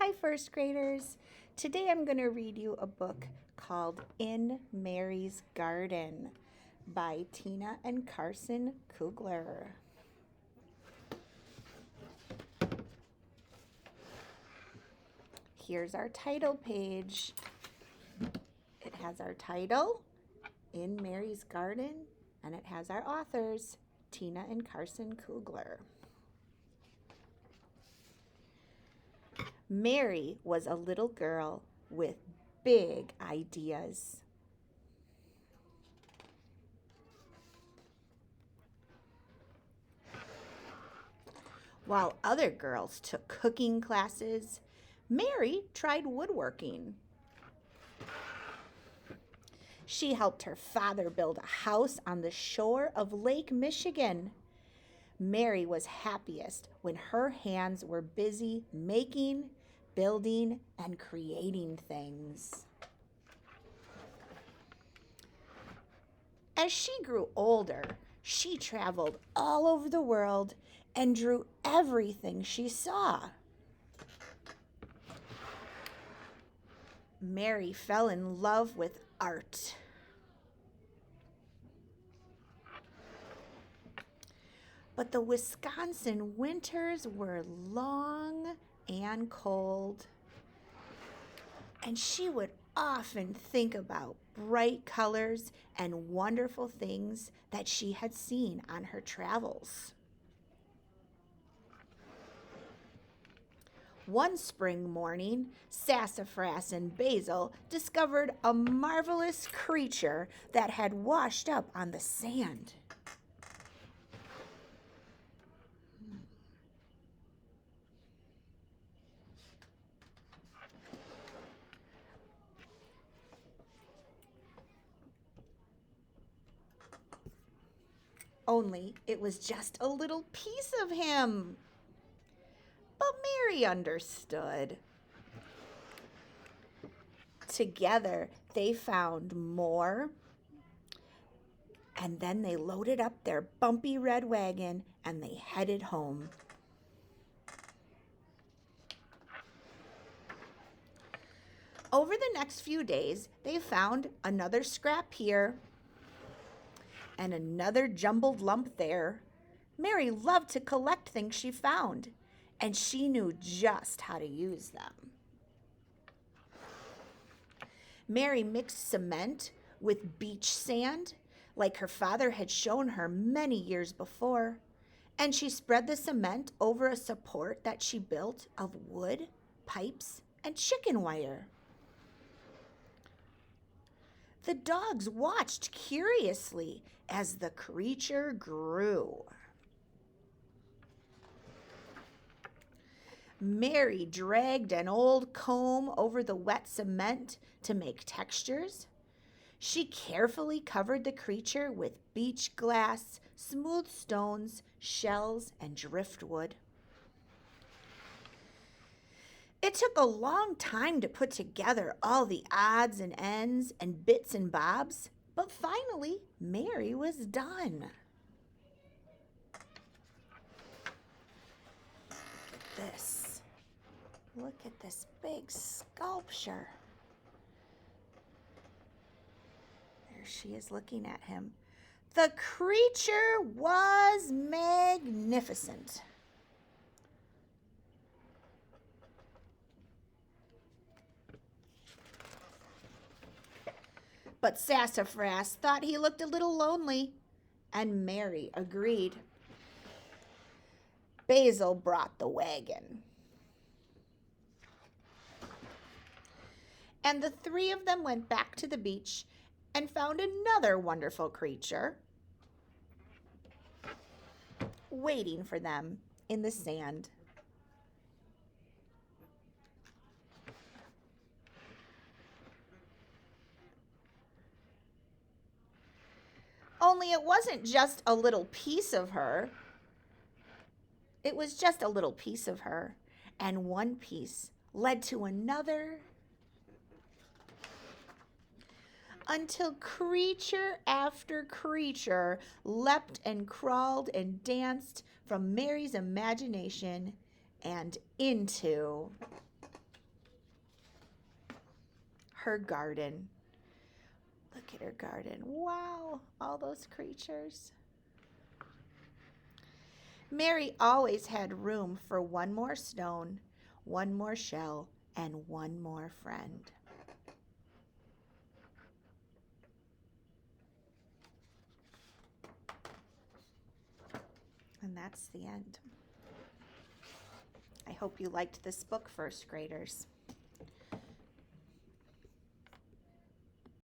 Hi, first graders. Today I'm going to read you a book called In Mary's Garden by Tina and Carson Kugler. Here's our title page. It has our title, In Mary's Garden, and it has our authors, Tina and Carson Kugler. Mary was a little girl with big ideas. While other girls took cooking classes, Mary tried woodworking. She helped her father build a house on the shore of Lake Michigan. Mary was happiest when her hands were busy making, building, and creating things. As she grew older, she traveled all over the world and drew everything she saw. Mary fell in love with art. But the Wisconsin winters were long and cold, and she would often think about bright colors and wonderful things that she had seen on her travels. One spring morning, Sassafras and Basil discovered a marvelous creature that had washed up on the sand. Only it was just a little piece of him. But Mary understood. Together, they found more, and then they loaded up their bumpy red wagon and they headed home. Over the next few days, they found another scrap here and another jumbled lump there. Mary loved to collect things she found, and she knew just how to use them. Mary mixed cement with beach sand, like her father had shown her many years before, and she spread the cement over a support that she built of wood, pipes, and chicken wire. The dogs watched curiously as the creature grew. Mary dragged an old comb over the wet cement to make textures. She carefully covered the creature with beach glass, smooth stones, shells, and driftwood. It took a long time to put together all the odds and ends and bits and bobs, but finally, Mary was done. Look at this big sculpture. There she is looking at him. The creature was magnificent. But Sassafras thought he looked a little lonely, and Mary agreed. Basil brought the wagon. And the three of them went back to the beach and found another wonderful creature waiting for them in the sand. Only it wasn't just a little piece of her. It was just a little piece of her, and one piece led to another, until creature after creature leapt and crawled and danced from Mary's imagination and into her garden. Look at her garden. Wow, all those creatures. Mary always had room for one more stone, one more shell, and one more friend. And that's the end. I hope you liked this book, first graders.